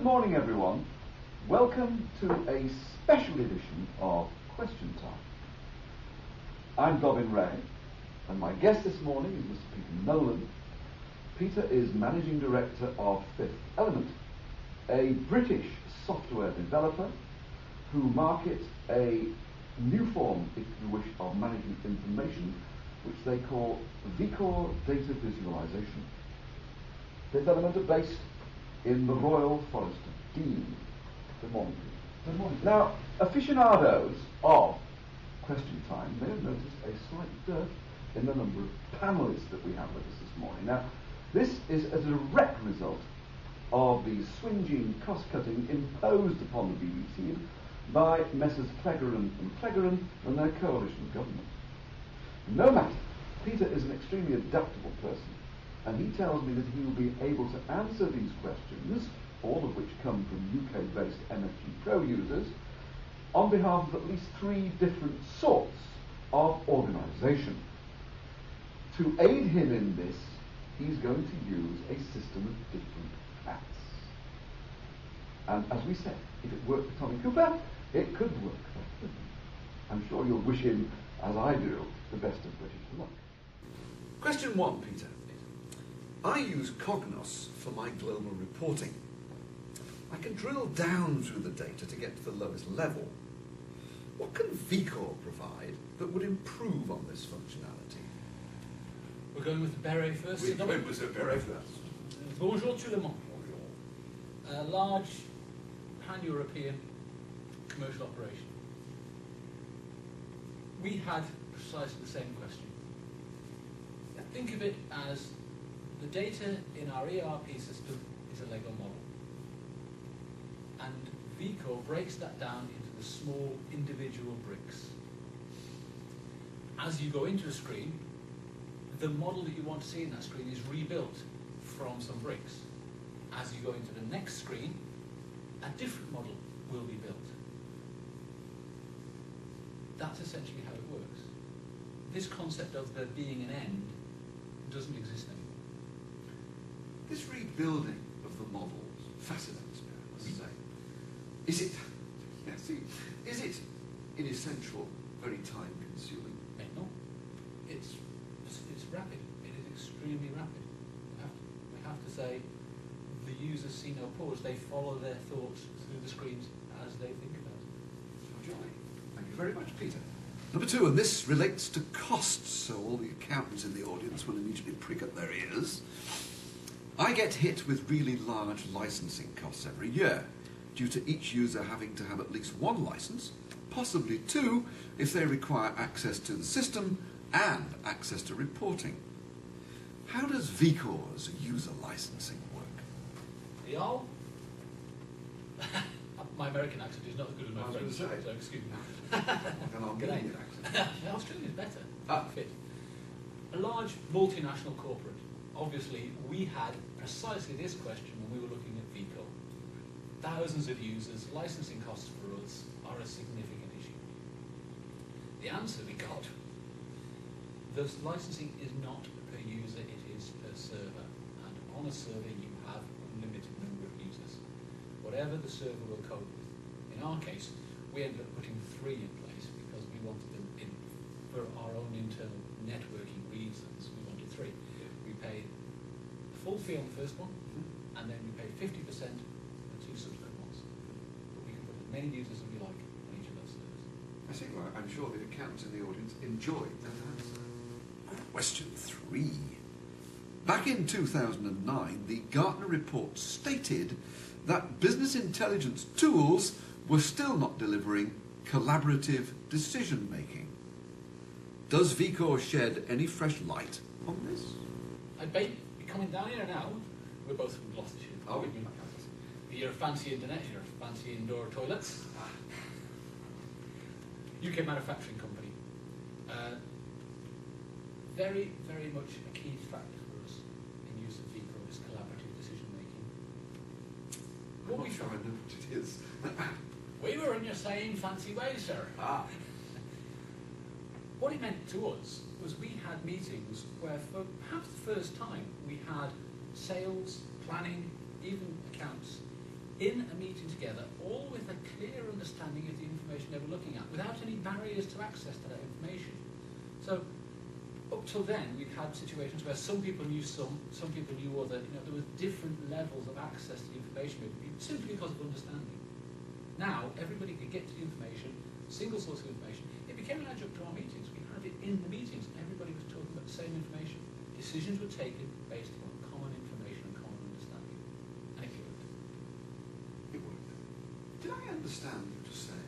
Good morning, everyone. Welcome to a special edition of Question Time. I'm Robin Ray, and my guest this morning is Mr. Peter Nolan. Peter is Managing Director of Fifth Element, a British software developer who market a new form, if you wish, of management information, which they call VCor data visualization. Fifth Element are based in the Royal Forest of Dean. Good morning. Good morning. Now, aficionados of Question Time may have noticed a slight dearth in the number of panellists that we have with us this morning. Now, this is a direct result of the swingeing cost-cutting imposed upon the BBC by Messrs Cleggeran and Cleggeran and their coalition government. No matter, Peter is an extremely adaptable person, and he tells me that he will be able to answer these questions, all of which come from UK-based MFG Pro users, on behalf of at least 3 different sorts of organisation. To aid him in this, he's going to use a system of different hats. And as we said, if it worked for Tommy Cooper, it could work for him. I'm sure you'll wish him, as I do, the best of British luck. Question 1, Peter. I use Cognos for my global reporting. I can drill down through the data to get to the lowest level. What can VCor provide that would improve on this functionality? We're going with the beret first. We're going with the beret first. Bonjour tout le monde. A large pan-European commercial operation. We had precisely the same question. Think of it as the data in our ERP system is a Lego model. And VCor breaks that down into the small individual bricks. As you go into a screen, the model that you want to see in that screen is rebuilt from some bricks. As you go into the next screen, a different model will be built. That's essentially how it works. This concept of there being an end doesn't exist anymore. This rebuilding of the models fascinates me, I must say. Is it, in essential, very time-consuming? No. It's rapid. It is extremely rapid. We have to say the users see no pause. They follow their thoughts through the screens as they think about it. Joy. Thank you very much, Peter. Number 2, and this relates to costs, so all the accountants in the audience will immediately prick up their ears. I get hit with really large licensing costs every year, due to each user having to have at least 1 license, possibly 2 if they require access to the system and access to reporting. How does VCor's user licensing work? Y'all? My American accent is not as good as my French, so excuse me. An Armenian accent. Australian is better. Fit. A large multinational corporate. Obviously, we had precisely this question when we were looking at VCor. Thousands of users, licensing costs for us are a significant issue. The answer we got, the licensing is not per user, it is per server. And on a server you have unlimited number of users. Whatever the server will cope with. In our case, we ended up putting 3 in place because we wanted them in for our own internal networking reasons. We wanted 3. We paid full fee on the first one, and then we paid 50% for the 2 subsequent ones. But we can put as many users as we like on each of those servers. I see. Well, I'm sure the accountants in the audience enjoyed that answer. Question 3. Back in 2009, the Gartner report stated that business intelligence tools were still not delivering collaborative decision-making. Does VCor shed any fresh light on this? I bet you're coming down here now. We're both from Gloucestershire. Oh, you're fancy internet, you're fancy indoor toilets. UK manufacturing company. Very, very much a key factor for us in use of VCor is collaborative decision making. I'm not sure I know what it is. We were in your same fancy way, sir. What it meant to us was we had meetings where for perhaps the first time we had sales, planning, even accounts in a meeting together, all with a clear understanding of the information they were looking at, without any barriers to access to that information. So, up till then, we'd had situations where some people knew some people knew other. There were different levels of access to the information, simply because of understanding. Now, everybody could get to the information, single source of information. It became an adjunct to our meetings. We had it in the meetings. Everybody was talking about the same information. Decisions were taken based on common information and common understanding. And it worked. It worked. Did I understand you to say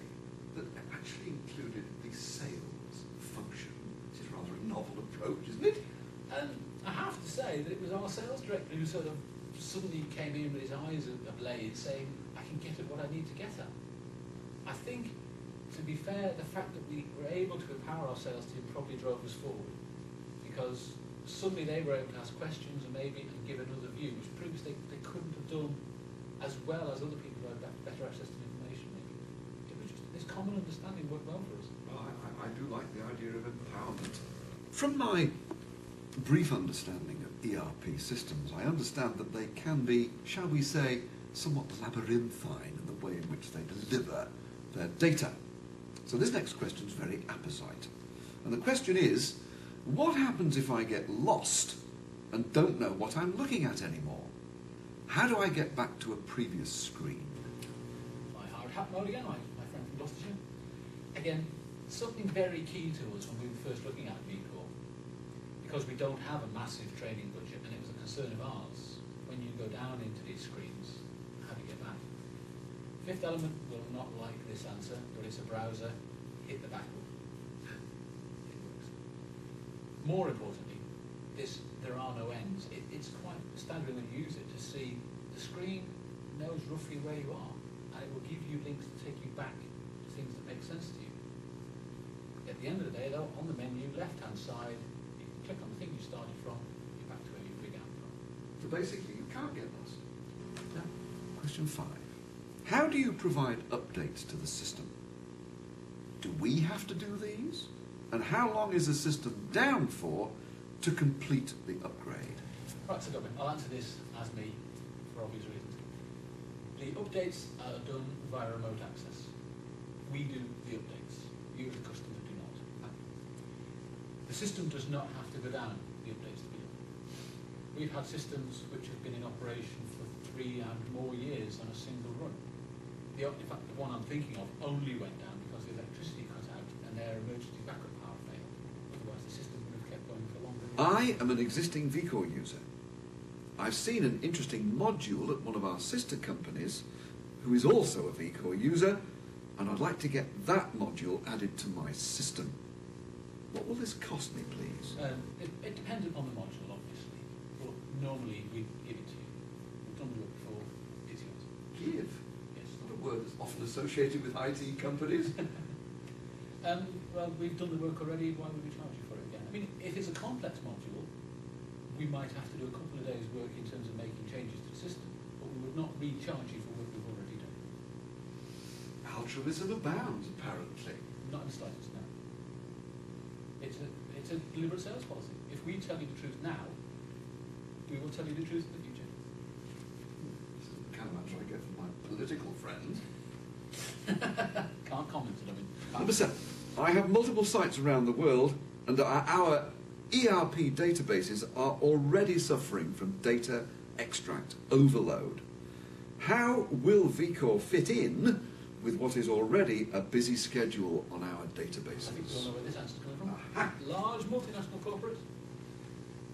that it actually included the sales function? Which is rather a novel approach, isn't it? I have to say that it was our sales director who sort of suddenly came in with his eyes ablaze, saying, I can get at what I need to get at. I think, to be fair, the fact that we were able to empower our sales team probably drove us forward, because suddenly they were able to ask questions and give another view, which proves they couldn't have done as well as other people who had better access to the information. Maybe it was just this common understanding worked well for us. Well, I do like the idea of empowerment. From my brief understanding of ERP systems, I understand that they can be, shall we say, somewhat labyrinthine in the way in which they deliver their data. So this next question is very apposite. And the question is, what happens if I get lost and don't know what I'm looking at anymore? How do I get back to a previous screen? My hard hat mode again, my friend from Gloucestershire. Again, something very key to us when we were first looking at VCor, because we don't have a massive training budget, and it was a concern of ours. When you go down into these screens, how do you get back? Fifth Element will not like this answer, but it's a browser. Hit the back button. It works. More importantly, there are no ends. It's quite staggering when you use it to see the screen knows roughly where you are, and it will give you links to take you back to things that make sense to you. At the end of the day, though, on the menu, left-hand side, you can click on the thing you started from, you're back to where you began from. So basically, you can't get lost. Now, question 5. How do you provide updates to the system? Do we have to do these? And how long is the system down for to complete the upgrade? Right, so I'll answer this as me, for obvious reasons. The updates are done via remote access. We do the updates. You as a customer do not. The system does not have to go down the updates to be done. We've had systems which have been in operation for 3 and more years on a single run. In fact, the one I'm thinking of only went down because the electricity cut out and their emergency backup power failed. Otherwise, the system would have kept going for longer. I am an existing VCor user. I've seen an interesting module at one of our sister companies who is also a VCor user, and I'd like to get that module added to my system. What will this cost me, please? It depends on the module, obviously, but normally we give it to you. We've done the work before, it's yours. Give? Yes. Not a word that's often associated with IT companies. Well, we've done the work already, why would we charge you for it again? I mean, if it's a complex module, we might have to do a couple of days' work in terms of making changes to the system, but we would not recharge you for work we've already done. Altruism abounds, apparently. Not in the slightest, no. It's a deliberate sales policy. If we tell you the truth now, we will tell you the truth in the future. This is the kind of answer I get from my political friends. Can't comment on it. Number 7. I have multiple sites around the world, and our ERP databases are already suffering from data extract overload. How will VCor fit in with what is already a busy schedule on our databases? I think we all know where this answer is coming from. Large multinational corporate.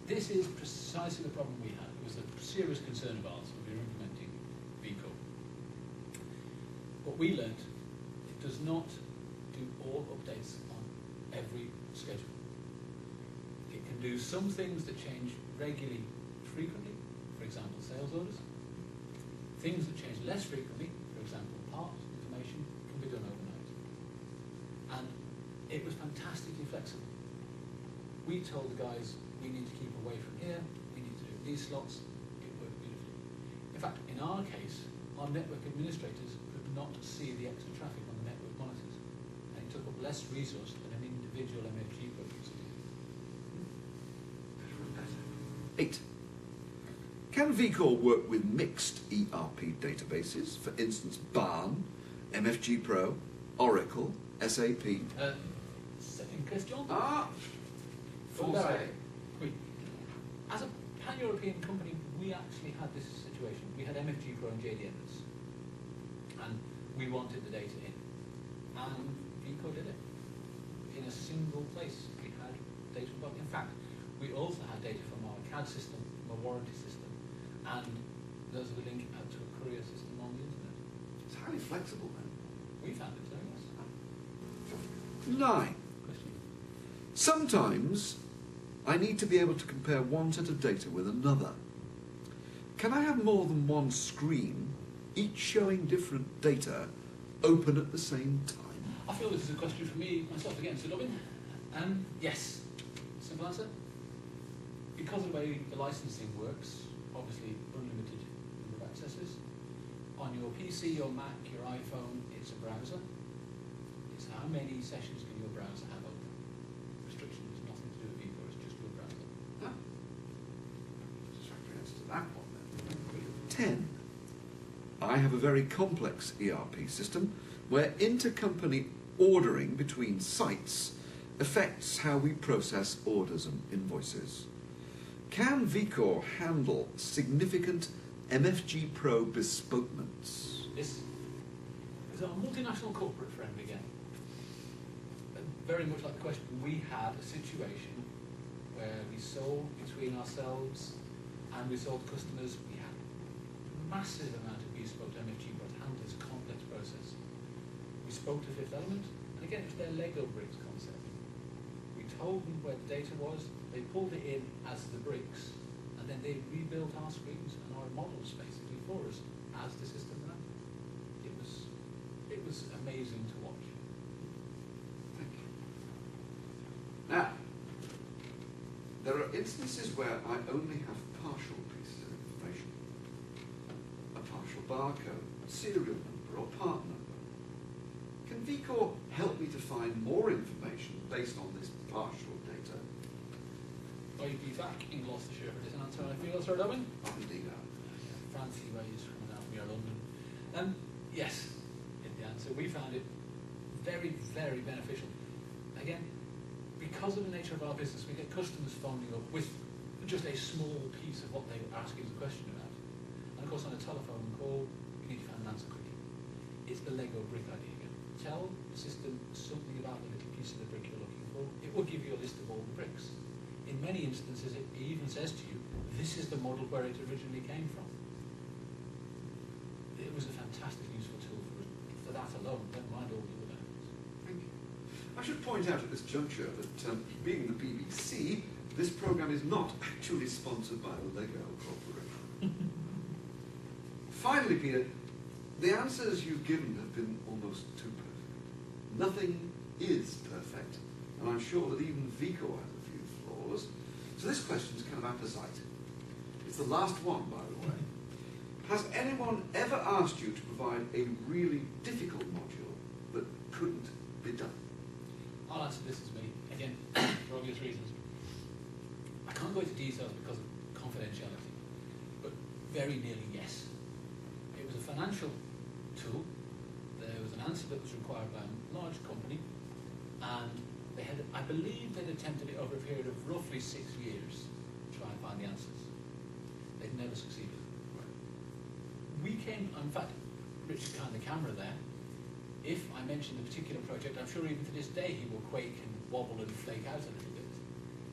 This is precisely the problem we had. It was a serious concern of ours when we were implementing VCor. What we learned, it does not do all updates on every schedule. It can do some things that change regularly, frequently, for example, sales orders. Things that change less frequently, for example, parts information, can be done overnight. And it was fantastically flexible. We told the guys, we need to keep away from here, we need to do these slots. It worked beautifully. In fact, in our case, our network administrators could not see the extra traffic on the network monitors, and it took up less resource than an individual MFG user did. 8. Can VCor work with mixed ERP databases, for instance Barn, MFG Pro, Oracle, SAP? Second question. Full Well, say. As a pan-European company, we actually had this situation. We had MFG Pro and JDMs, and we wanted the data in. And VCor did it. In a single place, we had data from both. In fact, we also had data from our CAD system, from our warranty system, and those are the link out to a courier system on the internet. It's highly flexible then. We found it, so yes. 9. Sometimes I need to be able to compare one set of data with another. Can I have more than one screen, each showing different data, open at the same time? I feel this is a question for me, myself again, so Robin. Yes. Simple answer. Because of the way the licensing works, obviously unlimited number of accesses. On your PC, your Mac, your iPhone, it's a browser. It's how many sessions can your browser have open. Restriction has nothing to do with VCor, it's just your browser. Satisfactory answer to that one then. 10. I have a very complex ERP system where intercompany ordering between sites affects how we process orders and invoices. Can VCor handle significant MFG Pro bespokeness? This is our multinational corporate friend again. Very much like the question, we had a situation where we sold between ourselves and we sold customers. We had a massive amount of bespoke MFG Pro to handle this complex process. We spoke to Fifth Element, and again, it's their Lego bricks concept. We told them where the data was, they pulled it in as the bricks, and then they rebuilt our screens and our models basically for us as the system ran. It was amazing to watch. Thank you. Now, there are instances where I only have partial pieces of information. A partial barcode, serial number, or part number. Can VCor help me to find more information based on this partial data? I'll be back in Gloucestershire for this answer, I feel, Sir Robin. Indeed. Fancy ways coming out from your London. Yes, is the answer. We found it very, very beneficial. Again, because of the nature of our business, we get customers phoning up with just a small piece of what they were asking the question about. And of course, on a telephone call, you need to find an answer quickly. It's the Lego brick idea again. Tell the system something about the little piece of the brick you're looking for. It will give you a list of all the bricks. In many instances, it even says to you, this is the model where it originally came from. It was a fantastic, useful tool for that alone, never mind all the other benefits. Thank you. I should point out at this juncture that, being the BBC, this programme is not actually sponsored by the Lego Corporation. Finally, Peter, the answers you've given have been almost too perfect. Nothing is perfect, and I'm sure that even VCor has a few flaws. So this question's kind of apposite. It's the last one, by the way. Has anyone ever asked you to provide a really difficult module that couldn't be done? I'll answer this as me, again, for obvious reasons. I can't go into details because of confidentiality, but very nearly yes. It was a financial tool. There was an answer that was required by a large company, and they had, I believe they'd attempted it over a period of roughly 6 years to try and find the answers. They'd never succeeded. We came, in fact, Richard behind the camera there, if I mention the particular project, I'm sure even to this day he will quake and wobble and flake out a little bit.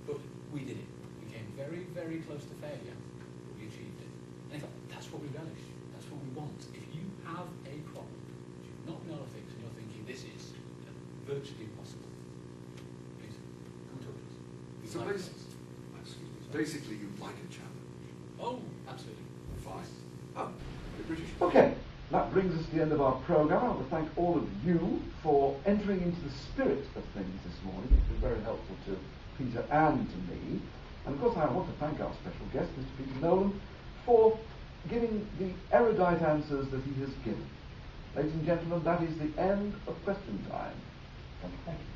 But we did it. We came very, very close to failure, but we achieved it. And in fact, that's what we relish. That's what we want. If you have a problem that you've not been able to fix and you're thinking this is virtually impossible, please come talk to us. So basically you like a challenge. Oh, absolutely. Fine. Oh, British. Okay, that brings us to the end of our programme. I want to thank all of you for entering into the spirit of things this morning. It's been very helpful to Peter and to me. And of course I want to thank our special guest, Mr. Peter Nolan, for giving the erudite answers that he has given. Ladies and gentlemen, that is the end of question time. Thank you.